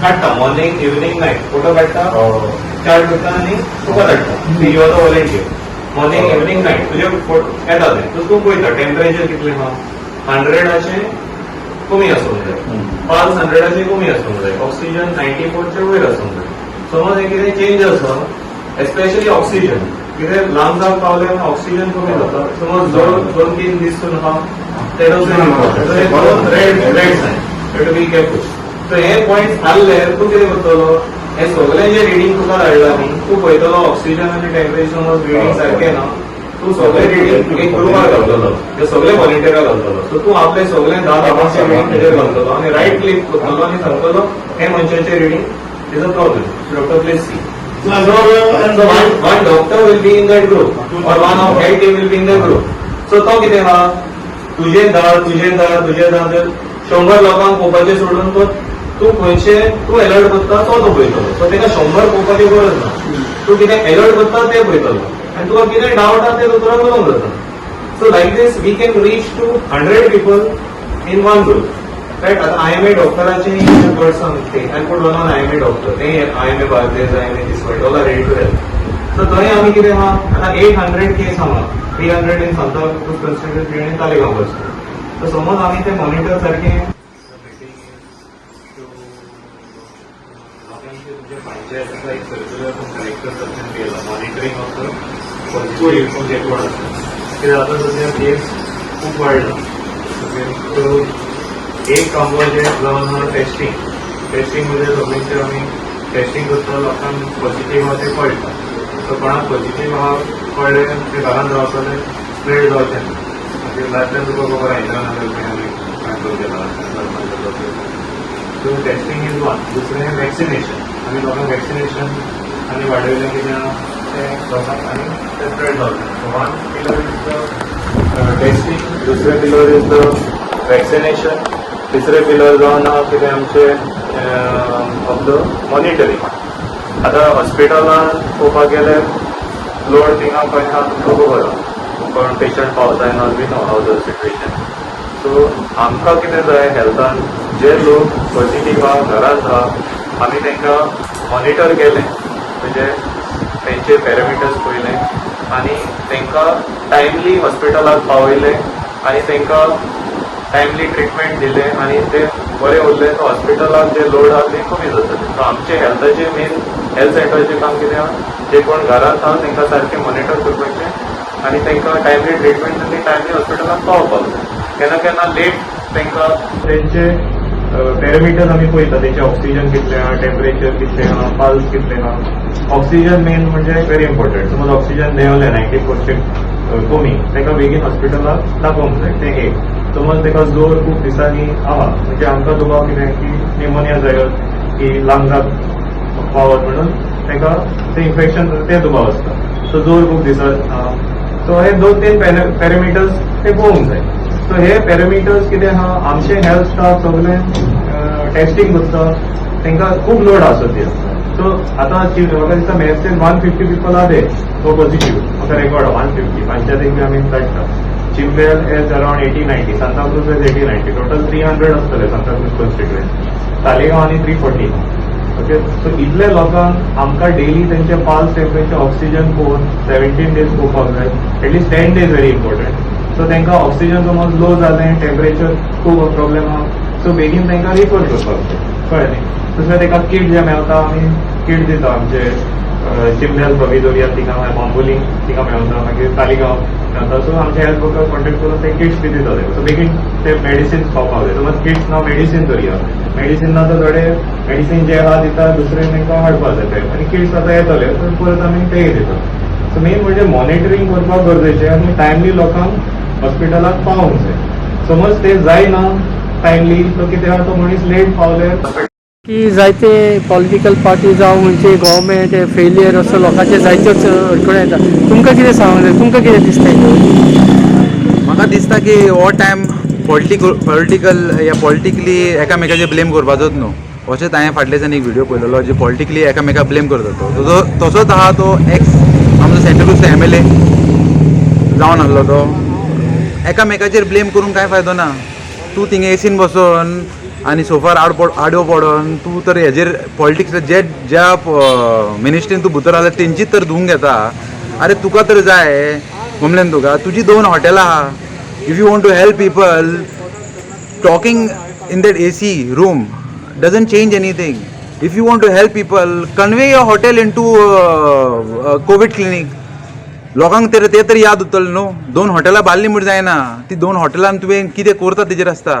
काढता morning evening night photo काढता chart करता आणि तुका धाडटा you're the volunteer morning evening night तुझे येता ते तू पळयता टेम्परेचर कितले हा 100 कमी आसूंक जाय पल्स 100 कमी आसूंक जाय ऑक्सिजन 94 वयर आसूंक जाय समज हे कितें चेंज आसा एस्पेशली ऑक्सिजन कितें लांजाक पावले ऑक्सिजन कमी जाता समज दोन तीन दीस सून हा red sign to be careful so हे पॉइंट आसले तूं कितें करतलो हे सगळें जे रिडींग तुका धाडला न्ही तूं पळयतलो ऑक्सिजन आनी टेम्परेचर रिडींग सारकें ना तू सगळे रिडींग एक ग्रुपार घालतलो ते सगळे व्हॉलंटियराक घालतलो सो तू आपले सगळे 10-15 रिडींग तेजेर घालतलो आनी रायट क्लिक करतलो आनी सांगतलो हे मनशाचे reading is a problem doctor please see one doctor will be in that group or one of health team will be in that group so तो कितें हा तुझे धाड 100 लोकांक पळोवपाचें सोडून तो तूं खंयचे तूं अलर्ट करता तो पळयतलो सो ताका 100 पळोवपाची गरज ना तूं कितें अलर्ट करता तें पळयतलो आनी तुका कितें डावट आसा तें दोतोराक कळोवंक जाता so like this we can reach to 100 people in one group right आता IMA डॉक्टराची वर्ड सांगते I put one on IMA doctor ते IMA बार्देस IMA दिसवाय all are ready to help so थंय आमी कितें आहा आतां 800 केस हांगा 300 इन सांता क्रूज कॉन्स्टिट्युएंसी आनी तालिगांव वचून सो समज आमी ते मॉनिटर सारकें एक सर्क्युलर कलेक्टर सर्जन केला मॉनिटरिंग ऑफ द पॉझिटिव्ह जे कोण आसा कित्याक आतां सध्या केस खूब वाडला सो एक काम जे जावन आहा टेस्टिंग म्हणजे सगळ्यांचे आमी टेस्टिंग करता लोकांक पॉझिटिव्ह आहा ते कळटा सो कोणाक पॉझिटिव्ह आहा कळ्ळें ते घरांत रावतले स्प्रेड जावचें ना मागीर लायतल्यान तुका खबर आयदनां नाजाल्यार आमी कंट्रोल केला सो टेस्टिंग इज वन दुसरें वॅक्सिनेशन आमी लोकांक वॅक्सिनेशन आनी वाडयलें कित्याक तें लोकांक आनी ते स्प्रेड जावचें so one pillar is the testing दुसरें पिलर इज द वॅक्सिनेशन तिसरें पिलर जावन कितें आमचें ऑफ द मॉनिटरींग आतां हॉस्पिटलान पळोवपाक गेल्यार लोड थिंगा खंय आहा तुमकां खबर आहा कोण पेशंट पावता no we know how the situation so आमकां कितें जाय हेल्थान जे लोक पॉझिटिव्ह आहा घरांत आहा आमी तांकां मॉनिटर केलें म्हणजे तेंचे पॅरामिटर्स पळयले आनी तांकां टायमली हॉस्पिटलाक पावयले आनी तांकां टायमली ट्रिटमेंट दिलें आनी ते बरे उरले सो हॉस्पिटलाक जे लोड आहा ते कमी जातले सो आमचे हेल्थाचे मेन हेल्थ सेंटरचें काम कितें आहा जे कोण घरांत आहा तांकां सारकें मॉनिटर करपाचें आनी तांकां टायमली ट्रिटमेंट आनी टायमली हॉस्पिटलाक पावपाक जाय केन्ना लेट तांकां तेंचे पॅरामिटर्स आमी पळयता तेंचे ऑक्सिजन कितलें आहा टेम्परेचर कितलें आहा पल्स कितलें आहा ऑक्सिजन मेन म्हणजे व्हेरी इम्पॉर्टंट समज ऑक्सिजन देंवलें 90% कमी ताका बेगीन हॉस्पिटलाक दाखोवंक जाय तें एक समज ताका जोर खूब दिसांनी आहा म्हणजे आमकां दुबाव कितें की निमोनिया जायो की लांगाक पावत म्हणून ताका तें इन्फेक्शन तें दुबाव आसता सो जोर खूब दिसान आहा सो हे 2-3 पॅरामिटर्स ते पळोवंक जाय सो हे पॅरामिटर्स कितें आहा आमचे हेल्थ स्टाफ सगळें टेस्टिंग करता तांकां खूब लोड आसा ती सो आतां म्हाका दिसता मेरेन 150 पीपल आहा ते सो पॉझिटिव्ह म्हाका रेकॉर्ड 150 पंचायतीक आमी धाडटा Chimbel is around 80-90 Santa Cruz is 80-90 total 300 आसतले सांता क्रूज कॉन्स्टिट्युएंसी तालिगांव आनी 340 ओके सो इतले लोकांक आमकां डेली तेंचे पल्स टेम्परेचर ऑक्सिजन पळोवन 17 डेज पळोवपाक जाय at least 10 days very important so तांकां ऑक्सिजन समज लो जालें टेम्परेचर खूब प्रॉब्लेम आहा सो बेगीन तांकां रिफर करपाक जाय कळ्ळें न्ही दुसरें ताका किट जे मेळटा आमी किट दिता आमचे चिमनेल प्रोविजोरिया थिंगा बांबोली थिंगा मेळटा मागीर तालिगांव मेळटा सो आमचे हेल्थ वर्कर कॉन्टेक्ट करून ते किट्स बी दिता सो बेगीन ते मेडिसिन्स पावपाक जाय समज किट्स ना मेडिसीन धरया मेडिसीन ना तर थोडे मेडिसीन जे आहा दिता दुसरे तांकां हाडपाक जाय ते आनी किट्स आतां येतले तर परत आमी तेय दिता सो मेन म्हणजे मॉनिटरींग करपाक गरजेचें आनी टायमली लोकांक हॉस्पिटलाक पावोंक जाय समज ते जायना टायमली तो कितें आहा तो मनीस लेट पावले की जायते पॉलिटिकल पार्टी जावं म्हणजे गव्हर्मेंट फेलियर असो लोकांचे जायत्योच अडखळ्यो येता तुमकां कितें सांगलें तुमकां कितें दिसता म्हाका दिसता की हो टायम पॉलिटिकली एकामेकाचेर ब्लेम करपाचोच न्हू अशेंच हांवें फाटल्या दिसांनी एक व्हिडिओ पळयलेलो जे पॉलिटिकली एकामेकाक ब्लेम करता तो तसोच आहा तो एक्स आमचो सेंट्रल क्रूजचो MLA जावन आहलो तो एकामेकाचेर ब्लेम करून कांय फायदो ना तूं थिंगा एसीन बसोन आनी सोफार आडवो पडोन तूं तर हेजेर पॉलिटिक्स ज्या मिनिस्ट्रीन तूं भितर आसा तेंचीच तर धुवूंक घेता. अरे तुका तर जाय म्हणलें तुका तुजी 2 हॉटेलां आहा. If you want to help people talking in that AC room doesn't change anything. If you want to help people, convey your hotel into COVID clinic. लोकांक ते तरी याद उरतलें न्हू. 2 हॉटेलां बांदलीं म्हूण जायना. ती 2 हॉटेलान तुवें कितें करता तेजेर आसता.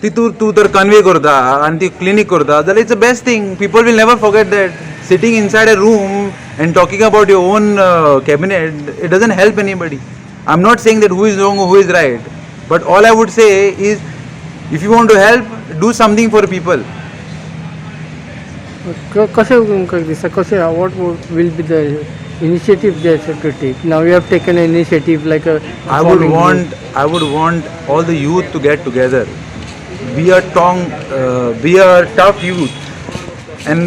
ती तूं तर कन्वे करता आनी ती क्लिनीक करता जाल्यार it's a best thing. People will never forget that. Sitting inside a room and talking about your own cabinet, it doesn't help anybody. I am not saying that who is wrong or who is right, but all I would say is if you want to help, do something for people. कशें तुमकां दिसता कशें what will be the initiative they have to take? Now you have taken an initiative like a I would want all the youth to get together, be a tough youth and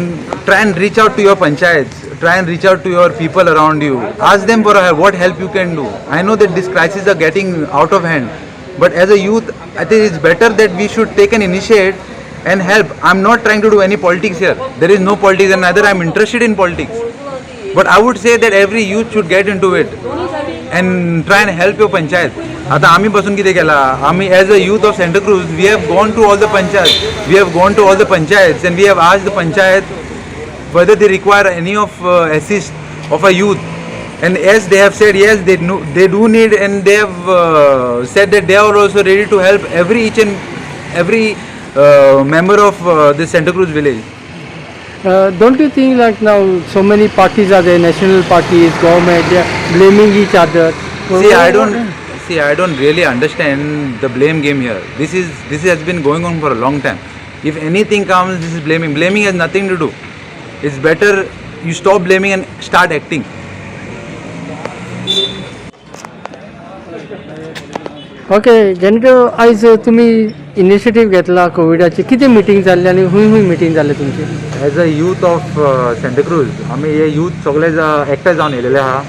try and reach out to your panchayats, try and reach out to your people around you, ask them for what help you can do. I know that this crisis are getting out of hand, but as a youth I think it's better that we should take an initiative and help. I'm not trying to do any politics here. There is no politics and neither I'm interested in politics. But I would say that every youth should get into it and try and help your panchayat. आता आम्ही बसून कितें केला, आम्ही as a youth of Santa Cruz, we have gone to all the panchayats, we have gone to all the panchayats and we have asked the panchayat whether they require any of assist of a youth. And yes, they have said yes, they do need, and they have said that they are also ready to help every member of this Santa Cruz village. Don't you think like now so many parties are there, national parties, government, they are blaming each other? See, I don't really understand the blame game here. This has been going on for a long time. If anything comes, this is blaming. Blaming has nothing to do. It's better you stop blaming and start acting. Okay जेन्ना आयज तुमी initiative घेतला कोविडाची कितें meeting जाल्ली आनी खूंय meeting जाल्ली तुमची? Age a youth of Santa cruise आमी हे यूथ सगळे एकठांय जावन येयलेले आहा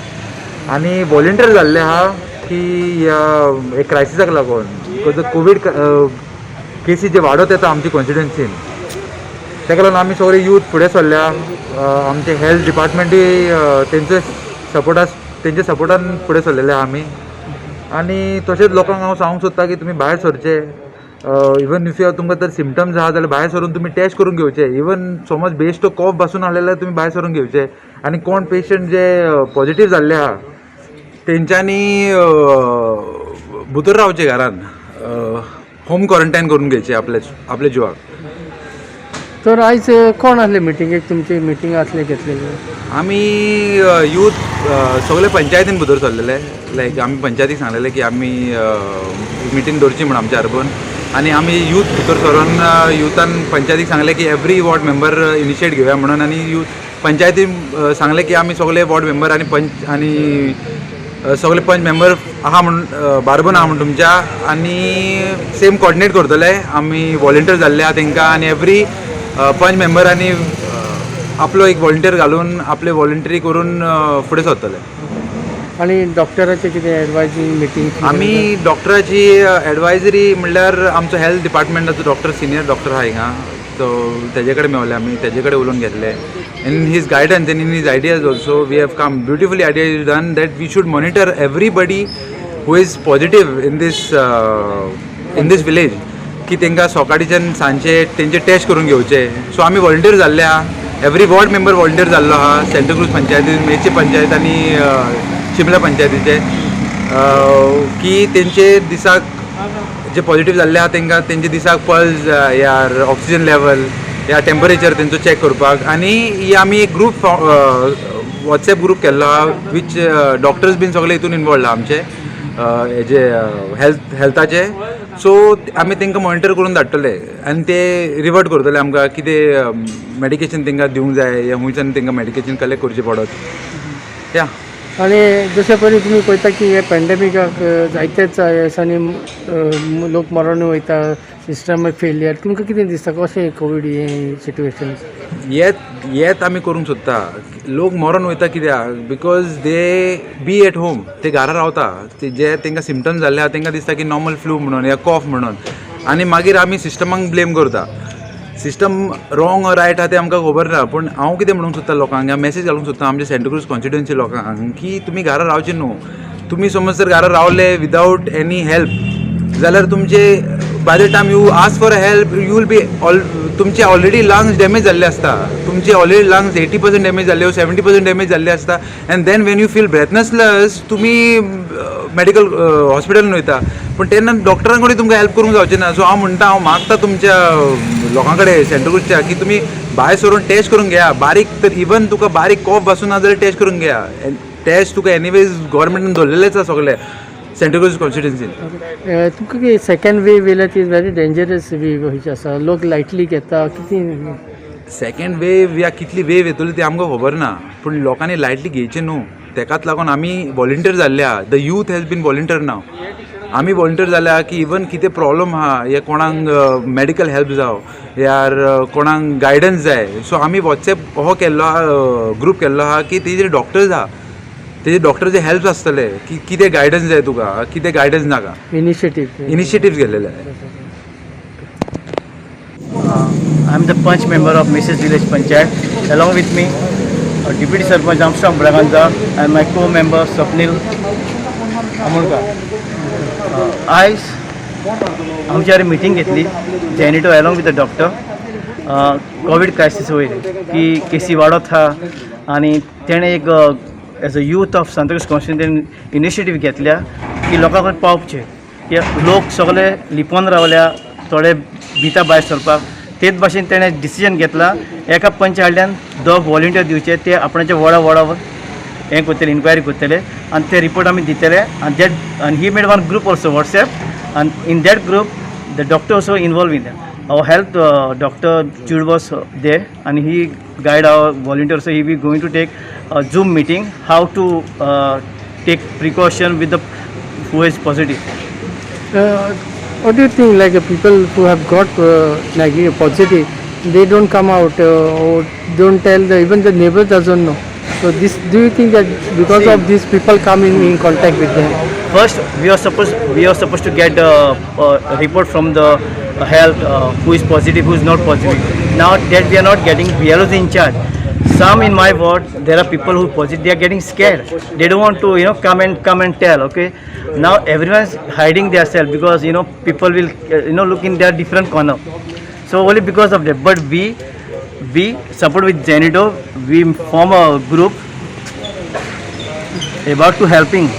आनी वॉलंटियर जाल्ले आहा की ह्या क्रायसिसाक लागून बिकॉज कोवीड केसीस जे वाडत येता आमची कॉन्स्टिट्युएन्सीन ताका लागून आमी सगळे यूथ फुडें सरल्या. आमचे हेल्थ डिपार्टमेंटूय तेंचे सपोर्टान फुडें सरलेले आहा आमी. आनी तशेंच लोकांक हांव सांगूंक सोदता की तुमी भायर सरचे. इवन इफ तुमकां तर सिमटम्स आहा जाल्यार भायर सरून तुमी टेस्ट करून घेवचे. इवन समज बेस्ट तो कॉफ बसून आसलेले तुमी भायर सरून घेवचे. आनी कोण पेशंट जे पॉझिटीव जाल्ले आहा तेंच्यांनी भितर रावचे घरान, होम क्वॉरंटायन करून घेवचे आपल्या जिवाक. तर आयज कोण आसले मिटिंगेक तुमची मिटींग आसले घेतलेली? आमी यूथ सगळे पंचायतीन भितर सरलेले. लायक आमी पंचायतीक सांगलेले की आमी मिटींग दवरची म्हणून आमच्या हरबून. आनी आमी यूथ भितर सरून युथान पंचायतीक सांगले की एवरी वॉर्ड मेंबर इनिशिएट घेवया म्हणून. आनी यूथ पंचायतीन सांगले की आमी सगळे वॉर्ड मेंबर आनी पंच आनी सगळे पंच मेंबर आहा म्हणून बारबून आहा म्हणून तुमच्या आनी सेम कॉर्डिनेट करतले. आमी वॉलंटियर जाल्ले आहा तांकां आनी एवरी पंच मेंबरांनी आपलो एक वॉलंटियर घालून आपले वॉलंटरी करून फुडें सरतले. आनी डॉक्टराचे कितें एडवायजींग मिटींग? आमी डॉक्टराची एडवायजरी म्हणल्यार आमचो हेल्थ डिपार्टमेंटाचो डॉक्टर सिनियर डॉक्टर आहा हिंगा, सो तेजे कडेन मेवले आमी, तेजे कडेन उलोवन घेतले. In his guidance and in his ideas also we have come beautifully idea is done that we should monitor everybody who is positive in this village की तांकां सकाळीच्यान सांजचे तेंचे टेस्ट करून घेवचे. सो आमी वॉलंटियर जाल्ले आहा. एवरी वॉर्ड मेंबर वॉलंटियर जाल्लो आहा. सेंटा क्रूज पंचायतीन, मेची पंचायत आनी शिमला पंचायतीचे की तेंचे दिसाक जे पॉझिटीव जाल्ले आहा तांकां तेंचे दिसाक पल्स या ऑक्सिजन लेवल या टेम्परेचर तेंचो चॅक करपाक. आनी ही आमी एक ग्रूप वॉट्सॅप ग्रूप केल्लो आहा वीच डॉक्टर्स बीन सगळे हितून इनवॉल्ड आहा आमचे हेजे हेल्थाचे. सो आमी तांकां मॉनिटर करून धाडटले आनी ते रिवर्ट करतले आमकां कितें मॅडिकेशन तांकां दिवंक जाय या हुंयच्यान तांकां मॅडिकेशन कलेक्ट करचें पडत. या आनी जशे पयलीं तुमी पळयता की हे पॅन्डेमिकाक जायतेच दिसांनी लोक मरून वयता, सिस्टम फेलियर. तुमकां कितें दिसता कशें कोवीड हें सिट्युएशन? येत आमी करूंक सोदता. लोक मरून वयता कित्याक? Because they B at home, ते घरा रावता. जे तांकां सिमटम्स जाल्ले आहा तांकां दिसता की नॉर्मल फ्लू म्हणून या कॉफ म्हणून. आनी मागीर आमी सिस्टमाक ब्लेम करता. सिस्टम रॉंग ऑर रायट आहा तें आमकां खबर ना, पूण हांव कितें म्हणूंक सोदता लोकांक, हांव मेसेज घालूंक सोदता आमच्या सेंटा क्रूज कॉन्स्टिट्युएन्सी लोकांक की तुमी घरा रावचे न्हू. तुमी समज जर घरा रावले विदावट एनी हेल्प जाल्यार तुमचे by the time you ask for help you will be तुमचे ऑलरेडी लंग्स डॅमेज जाल्ले आसता. तुमचे ऑलरेडी लंग्स 80% डॅमेज जाल्ले 70% डॅमेज जाल्ले आसता. And then when you feel breathless तुमी मेडिकल हॉस्पिटलान वयता, पूण तेन्ना डॉक्टरां कडेन तुमकां हेल्प करूंक जावचें ना. सो हांव म्हणटा, हांव मागता तुमच्या लोकां कडेन सेंटा क्रूजच्या की तुमी भायर सरून टेस्ट करून घेया. बारीक तर इवन तुका बारीक कॉफ बसून ना जाल्यार टेस्ट करून घेया. टेस्ट तुका एनीवेज गव्हर्मेंटान दवरलेलेच आसा सगळे सेंटा क्रूज कॉन्स्टिट्युएन्सीन. तुमकां की सेकंड वेव येयल्या ती व्हेरी डेंजरस वेव अशी आसा, लोक लायटली घेता कितें. सेकंड वेव या कितली वेव येतली ते आमकां खबर ना, पूण लोकांनी लायटली घेवचें न्हू. तेकाच लागून आमी व्हॉलंटियर जाल्ले आहा. The youth has been volunteer नाव. आमी व्हॉलंटियर जाले आहा की इवन कितें प्रॉब्लम आहा या कोणाक मेडिकल हेल्प जावं यार कोणाक गायडन्स जाय, सो आमी वॉट्सॅप हो केल्लो आहा, ग्रूप केल्लो आहा की तेजेर डॉक्टर्स आहा, तेजे डॉक्टरचे हेल्प आसतले की कितें गायडन्स जाय तुका, कितें गायडन्स नाका. इनिशिएटिव्ह गेलेले. I am the Panch member of Mrs. Village Panchayat. Along with me, Deputy Sarpanch Armstrong Braganza and my co-member Swapnil Amulkar. आज आमची मिटींग घेतली जेनिटो along with the doctor. Covid crisis वयर की केसी वाडत आहा आनी तेणें एक as a youth of Santa Cruz कॉन्स्टिट्युएन्सीन इनिशिएटीव घेतल्या की लोकां कडेन पावचे. की लोक सगळे लिपोवन रावल्या, थोडे भिता भायर सरपाक. तेच भाशेन तेणें डिसिजन घेतला एका पंच हाडल्यान दोग व्हॉलंटियर दिवचे, ते आपणाचे वडा वडा हें करतले, इन्क्वायरी करतले आनी ते रिपोर्ट आमी दितले. आनी he made one group also WhatsApp and in that group the doctor also involved in that. Our health doctor Jude was there and he guide our volunteers. So he will going to take a Zoom meeting how to take precaution with the who is positive. What do you think, like people who have got positive, they don't come out or don't tell, even the neighbor doesn't know. So this, do you think that because of this people come in contact with them? First, we are supposed to get a report from the health who is positive, who is not positive. Now that we are not getting, we are in charge. Some in my ward, there are people who positive. They are getting scared. They don't want to, come and tell. Okay. Now everyone is hiding themselves because people will look in their different corner. So only because of that. But we support with Genito. We form a group about to helping